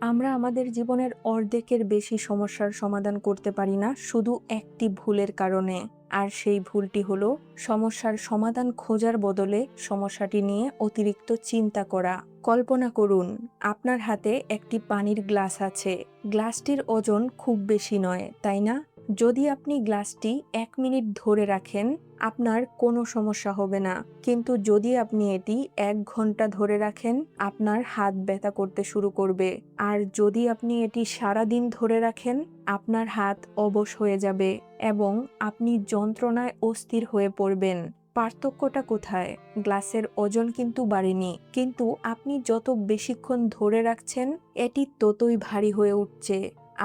আমরা আমাদের জীবনের অর্ধেকের বেশি সমস্যার সমাধান করতে পারি না শুধু একটি ভুলের কারণে। আর সেই ভুলটি হলো সমস্যার সমাধান খোঁজার বদলে সমস্যাটি নিয়ে অতিরিক্ত চিন্তা করা। কল্পনা করুন, আপনার হাতে একটি পানির গ্লাস আছে। গ্লাসটির ওজন খুব বেশি নয়, তাই না? যদি আপনি গ্লাসটি 1 মিনিট ধরে রাখেন, আপনার কোনো সমস্যা হবে না। কিন্তু যদি আপনি এটি 1 ঘন্টা ধরে রাখেন, আপনার হাত ব্যথা করতে শুরু করবে। আর যদি আপনি এটি সারাদিন ধরে রাখেন, আপনার হাত অবশ হয়ে যাবে এবং আপনি যন্ত্রণায় অস্থির হয়ে পড়বেন। পার্থক্যটা কোথায়? গ্লাসের ওজন কিন্তু বাড়েনি, কিন্তু আপনি যত বেশিক্ষণ ধরে রাখছেন, এটি ততই ভারী হয়ে উঠছে।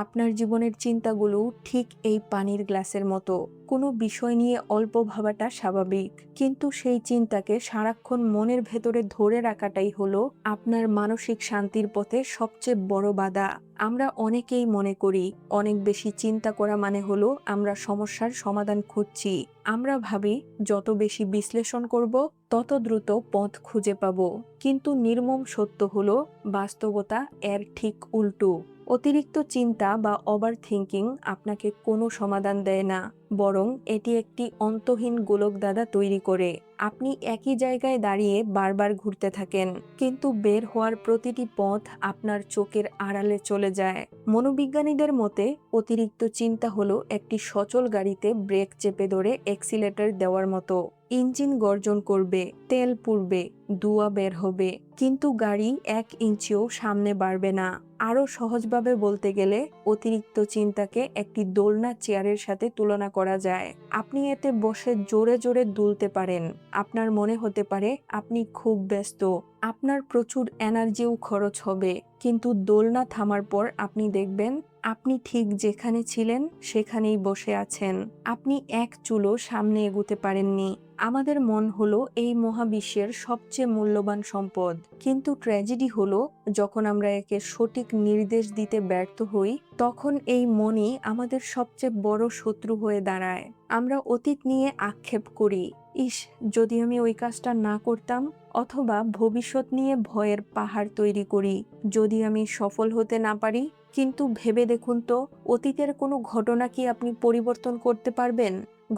আপনার জীবনের চিন্তাগুলো ঠিক এই পানির গ্লাসের মতো। কোনো বিষয় নিয়ে অল্প ভাবাটা স্বাভাবিক, কিন্তু সেই চিন্তাকে সারাক্ষণ মনের ভেতরে ধরে রাখাটাই হলো আপনার মানসিক শান্তির পথে সবচেয়ে বড় বাধা। আমরা অনেকেই মনে করি অনেক বেশি চিন্তা করা মানে হলো আমরা সমস্যার সমাধান খুঁজছি। আমরা ভাবি যত বেশি বিশ্লেষণ করব, তত দ্রুত পথ খুঁজে পাব। কিন্তু নির্মম সত্য হলো বাস্তবতা এর ঠিক উল্টো। অতিরিক্ত চিন্তা বা ওভার থিঙ্কিং আপনাকে কোনো সমাধান দেয় না, বরং এটি একটি অন্তহীন গোলকধাঁধা তৈরি করে। আপনি একই জায়গায় দাঁড়িয়ে বারবার ঘুরতে থাকেন, কিন্তু বের হওয়ার প্রতিটি পথ আপনার চোখের আড়ালে চলে যায়। মনোবিজ্ঞানীদের মতে অতিরিক্ত চিন্তা হলো একটি সচল গাড়িতে ব্রেক চেপে ধরে অ্যাক্সিলেটর দেওয়ার মতো। ইঞ্জিন গর্জন করবে, তেল পুড়বে, ধোঁয়া বের হবে, কিন্তু গাড়ি 1 ইঞ্চিও সামনে বাড়বে না। আরও সহজভাবে বলতে গেলে অতিরিক্ত চিন্তাকে একটি দোলনা চেয়ারের সাথে তুলনা করা যায়। আপনি এতে বসে জোরে জোরে দুলতে পারেন। আপনার মনে হতে পারে আপনি খুব ব্যস্ত, আপনার প্রচুর এনার্জিও খরচ হবে, কিন্তু দোলনা থামার পর আপনি দেখবেন আপনি ঠিক যেখানে ছিলেন সেখানেই বসে আছেন। আপনি এক চুলও সামনে এগুতে পারেননি। আমাদের মন হলো এই মহাবিশ্বের সবচেয়ে মূল্যবান সম্পদ, কিন্তু ট্র্যাজেডি হলো যখন আমরা একে সঠিক নির্দেশ দিতে ব্যর্থ হই, তখন এই মনই আমাদের সবচেয়ে বড় শত্রু হয়ে দাঁড়ায়। আমরা অতীত নিয়ে আক্ষেপ করি, ইস, যদি আমি ওই কাজটা না করতাম, অথবা ভবিষ্যৎ নিয়ে ভয়ের পাহাড় তৈরি করি, যদি আমি সফল হতে না পারি। কিন্তু ভেবে দেখুন তো, অতীতের কোনো ঘটনা কি আপনি পরিবর্তন করতে পারবেন?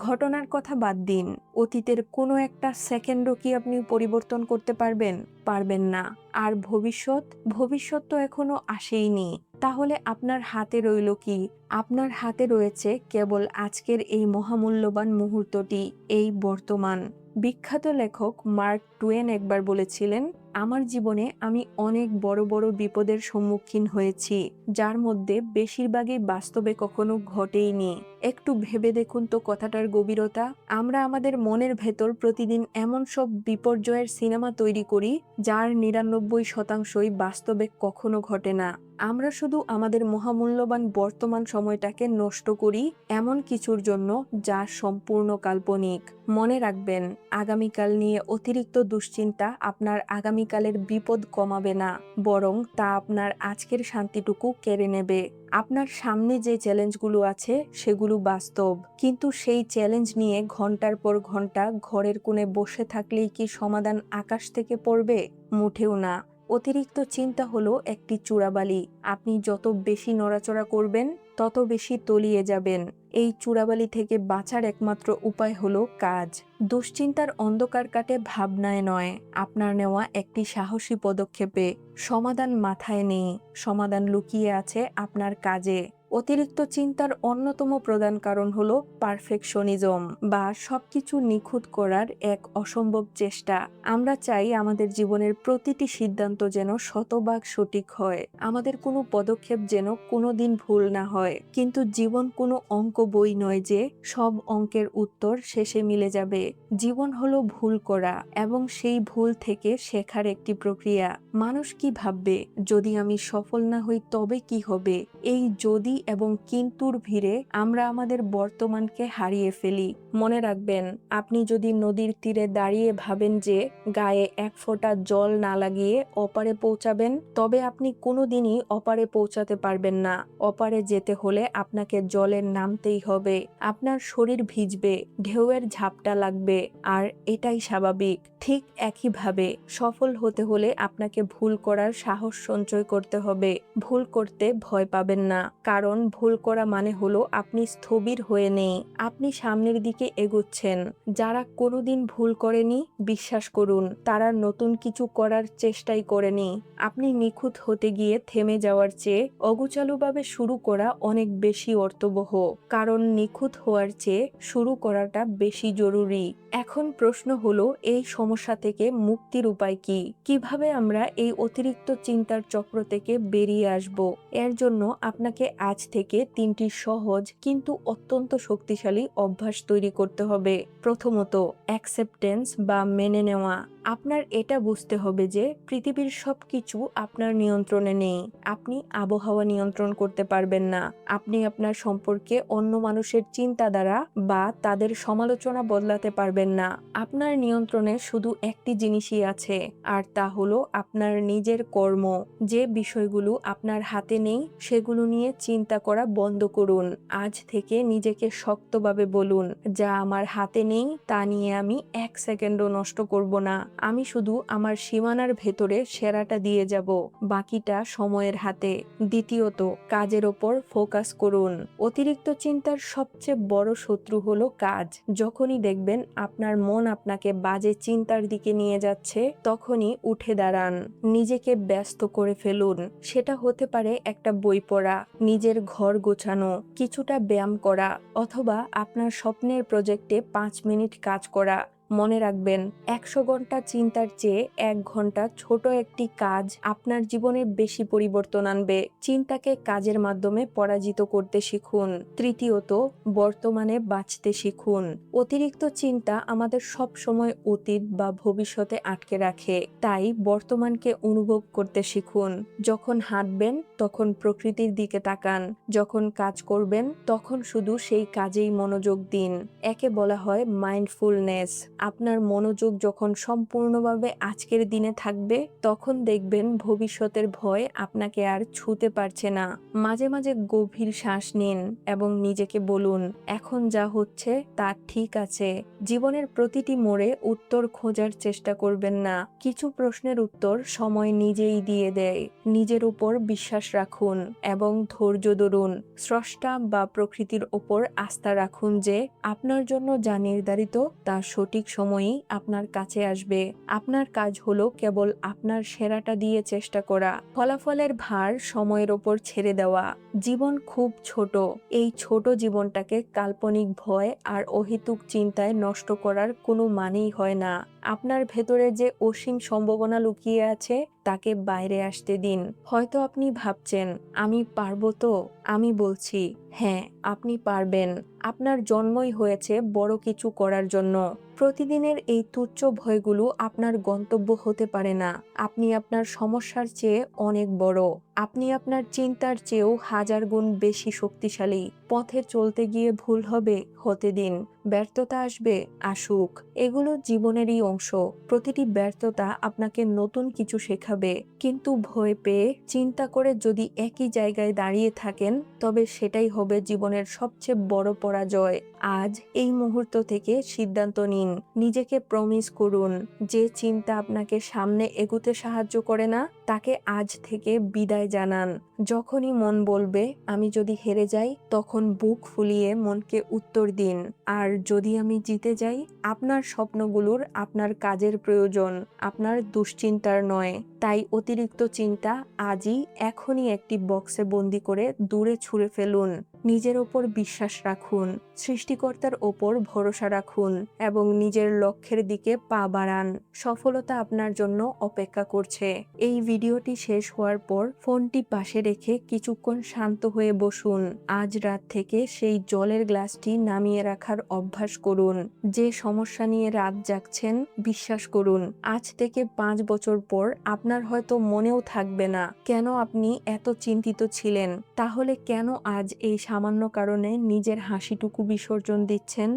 ঘটনার কথা বাদ দিন, অতীতের কোনো একটা সেকেন্ডও কি আপনি পরিবর্তন করতে পারবেন? পারবেন না। আর ভবিষ্যৎ, ভবিষ্যৎ তো এখনো আসেইনি। তাহলে আপনার হাতে রইল কি? আপনার হাতে রয়েছে কেবল আজকের এই মহামূল্যবান মুহূর্তটি, এই বর্তমান। বিখ্যাত লেখক মার্ক টুয়েন একবার বলেছিলেন, আমার জীবনে আমি অনেক বড় বড় বিপদের সম্মুখীন হয়েছি, যার মধ্যে বেশিরভাগই বাস্তবে কখনো ঘটেইনি। একটু ভেবে দেখুন তো কথাটার গভীরতা। আমরা আমাদের মনের ভেতর প্রতিদিন এমন সব বিপর্যয়ের সিনেমা তৈরি করি, যার 99%ই বাস্তবে কখনো ঘটে না। আমরা শুধু আমাদের মহামূল্যবান বর্তমান সময়টাকে নষ্ট করি এমন কিছুর জন্য যা সম্পূর্ণ কাল্পনিক। মনে রাখবেন, আগামীকাল নিয়ে অতিরিক্ত দুশ্চিন্তা আপনার আগামীকালের বিপদ কমাবে না, বরং তা আপনার আজকের শান্তিটুকু কেড়ে নেবে। আপনার সামনে যে চ্যালেঞ্জগুলো আছে সেগুলো বাস্তব, কিন্তু সেই চ্যালেঞ্জ নিয়ে ঘন্টার পর ঘন্টা ঘরের কোণে বসে থাকলেই কি সমাধান আকাশ থেকে পড়বে? মোটেও না। অতিরিক্ত চিন্তা হলো একটি চূড়াবালি। আপনি যত বেশি নড়াচড়া করবেন, তত বেশি তলিয়ে যাবেন। এই চূড়াবালি থেকে বাঁচার একমাত্র উপায় হলো কাজ। দুশ্চিন্তার অন্ধকার কাটে ভাবনায় নয়, আপনার নেওয়া একটি সাহসী পদক্ষেপে। সমাধান মাথায় নেই, সমাধান লুকিয়ে আছে আপনার কাজে। অতিরিক্ত চিন্তার অন্যতম প্রধান কারণ হলো পারফেকশনিজম, বা সবকিছু নিখুঁত করার এক অসম্ভব চেষ্টা। আমরা চাই আমাদের জীবনের প্রতিটি সিদ্ধান্ত যেন শতভাগ সঠিক হয়, আমাদের কোনো পদক্ষেপ যেন কোনোদিন ভুল না হয়। কিন্তু জীবন কোনো অঙ্ক বই নয় যে সব অঙ্কের উত্তর শেষে মিলে যাবে। জীবন হলো ভুল করা এবং সেই ভুল থেকে শেখার একটি প্রক্রিয়া। মানুষ কি ভাববে, যদি আমি সফল না হই তবে কি হবে? এই যদি এবং কিন্তুর ভিড়ে আমরা আমাদের বর্তমানকে হারিয়ে ফেলি। মনে রাখবেন, আপনি যদি নদীর তীরে দাঁড়িয়ে ভাবেন যে গায়ে এক ফোঁটা জল না লাগিয়ে অপারে পৌঁছাবেন, তবে আপনি কোনোদিনই অপারে পৌঁছাতে পারবেন না। অপারে যেতে হলে আপনাকে জলে নামতেই হবে। আপনার শরীর ভিজবে, ঢেউয়ের ঝাপটা লাগবে, আর এটাই স্বাভাবিক। ঠিক একইভাবে সফল হতে হলে আপনাকে ভুল করার সাহস সঞ্চয় করতে হবে। ভুল করতে ভয় পাবেন না, কারণ ভুল করা মানে হলো আপনি স্থবির হয়ে নেই, আপনি সামনের দিকে এগোচ্ছেন। যারা কোনোদিন ভুল করেনি, বিশ্বাস করুন তারা নতুন কিছু করার চেষ্টাই করেনি। আপনি নিখুঁত হতে গিয়ে থেমে যাওয়ার চেয়ে অগোছালোভাবে শুরু করা অনেক বেশি অর্থবহ, কারণ নিখুঁত হওয়ার চেয়ে শুরু করাটা বেশি জরুরি। এখন প্রশ্ন হলো, এই সমস্যা থেকে মুক্তির উপায় কি? কিভাবে আমরা এই অতিরিক্ত চিন্তার চক্র থেকে বেরিয়ে আসব? এর জন্য আপনাকে আজ থেকে 3টি সহজ কিন্তু অত্যন্ত শক্তিশালী অভ্যাস তৈরি করতে হবে। প্রথমত, অ্যাকসেপ্টেন্স বা মেনে নেওয়া। আপনার এটা বুঝতে হবে যে পৃথিবীর সবকিছু আপনার নিয়ন্ত্রণে নেই। আপনি আবহাওয়া নিয়ন্ত্রণ করতে পারবেন না, আপনি আপনার সম্পর্কে অন্য মানুষের চিন্তা দ্বারা বা তাদের সমালোচনা বদলাতে পারবেন না। আপনার নিয়ন্ত্রণে শুধু একটি জিনিসই আছে, আর তা হলো আপনার নিজের কর্ম। যে বিষয়গুলো আপনার হাতে নেই সেগুলো নিয়ে চিন্তা করা বন্ধ করুন। আজ থেকে নিজেকে শক্তভাবে বলুন, যা আমার হাতে নেই তা নিয়ে আমি 1 সেকেন্ডও নষ্ট করব না। আমি শুধু আমার সীমানার ভেতরে সেরাটা দিয়ে যাব, বাকিটা সময়ের হাতে। দ্বিতীয়ত, কাজের ওপর ফোকাস করুন। অতিরিক্ত চিন্তার সবচেয়ে বড় শত্রু হলো কাজ। যখনই দেখবেন আপনার মন আপনাকে বাজে চিন্তার দিকে নিয়ে যাচ্ছে, তখনই উঠে দাঁড়ান, নিজেকে ব্যস্ত করে ফেলুন। সেটা হতে পারে একটা বই পড়া, নিজের ঘর গোছানো, কিছুটা ব্যায়াম করা, অথবা আপনার স্বপ্নের প্রজেক্টে 5 মিনিট কাজ করা। মনে রাখবেন, 100 ঘন্টা চিন্তার চেয়ে 1 ঘন্টা ছোট একটি কাজ আপনার জীবনে বেশি পরিবর্তন আনবে। চিন্তাকে কাজের মাধ্যমে পরাজিত করতে শিখুন। তৃতীয়ত, বর্তমানে বাঁচতে শিখুন। অতিরিক্ত চিন্তা আমাদের সব সময় অতীত বা ভবিষ্যতে আটকে রাখে, তাই বর্তমানকে অনুভব করতে শিখুন। যখন হাঁটবেন তখন প্রকৃতির দিকে তাকান, যখন কাজ করবেন তখন শুধু সেই কাজেই মনোযোগ দিন। একে বলা হয় মাইন্ডফুলনেস। আপনার মনোযোগ যখন সম্পূর্ণভাবে আজকের দিনে থাকবে, তখন দেখবেন ভবিষ্যতের ভয় আপনাকে আর ছুঁতে পারছে না। মাঝে মাঝে গভীর শ্বাস নিন এবং নিজেকে বলুন, এখন যা হচ্ছে তা ঠিক আছে। জীবনের প্রতিটি মোড়ে উত্তর খোঁজার চেষ্টা করবেন না, কিছু প্রশ্নের উত্তর সময় নিজেই দিয়ে দেয়। নিজের উপর বিশ্বাস রাখুন এবং ধৈর্য ধরুন। স্রষ্টা বা প্রকৃতির ওপর আস্থা রাখুন যে আপনার জন্য যা নির্ধারিত তা সঠিক সময়েই আপনার কাছে আসবে। আপনার কাজ হলো কেবল আপনার সেরাটা দিয়ে চেষ্টা করা। ফলাফলের ভার সময়ের ওপর ছেড়ে দেওয়া। জীবন খুব ছোট, এই ছোট জীবনটাকে কাল্পনিক ভয় আর অহেতুক চিন্তায় নষ্ট করার কোনো মানেই হয় না। আপনার ভেতরে যে অসীম সম্ভাবনা লুকিয়ে আছে তাকে বাইরে আসতে দিন। হয়তো আপনি ভাবছেন, আমি পারবো তো? আমি বলছি, হ্যাঁ, আপনি পারবেন। আপনার জন্মই হয়েছে বড় কিছু করার জন্য। প্রতিদিনের এই তুচ্ছ ভয়গুলো আপনার গন্তব্য হতে পারে না। আপনি আপনার সমস্যার চেয়ে অনেক বড়। আপনি আপনার চিন্তার চেয়েও 1000 গুণ বেশি শক্তিশালী। পথে চলতে গিয়ে ভুল হবে, হতে দিন। ব্যর্থতা আসবে, আসুক। এগুলো জীবনেরই অংশ। প্রতিটি ব্যর্থতা আপনাকে নতুন কিছু শেখাবে। কিন্তু ভয় পেয়ে চিন্তা করে যদি একই জায়গায় দাঁড়িয়ে থাকেন, তবে সেটাই হবে জীবনের সবচেয়ে বড় পরাজয়। আজ এই মুহূর্ত থেকে সিদ্ধান্ত নিন, নিজেকে প্রমিস করুন, যে চিন্তা আপনাকে সামনে এগুতে সাহায্য করে না তাকে আজ থেকে বিদায় জানান। যখনই মন বলবে আমি যদি হেরে যাই, তখন বুক ফুলিয়ে মনকে উত্তর দিন, আর যদি আমি জিতে যাই? আপনার স্বপ্নগুলোর আপনার কাজের প্রয়োজন, আপনার দুশ্চিন্তার নয়। তাই অতিরিক্ত চিন্তা আজই, এখনই একটি বক্সে বন্দি করে দূরে ছুঁড়ে ফেলুন। নিজের ওপর বিশ্বাস রাখুন, সৃষ্টিকর্তার ওপর ভরসা রাখুন এবং নিজের লক্ষ্যের দিকে পা বাড়ান। সফলতা আপনার জন্য অপেক্ষা করছে। এই ভিডিওটি শেষ হওয়ার পর ফোনটি পাশে রেখে কিছুক্ষণ শান্ত হয়ে বসুন। আজ রাত থেকে সেই জলের গ্লাসটি নামিয়ে রাখার অভ্যাস করুন। যে সমস্যা নিয়ে রাত জাগছেন, বিশ্বাস করুন আজ থেকে 5 বছর পর আপনার হয়তো মনেও থাকবে না কেন আপনি এত চিন্তিত ছিলেন। তাহলে কেন আজ এই সামান্য কারণে নিজের হাসিটুকু বিসর্জন দিচ্ছেন?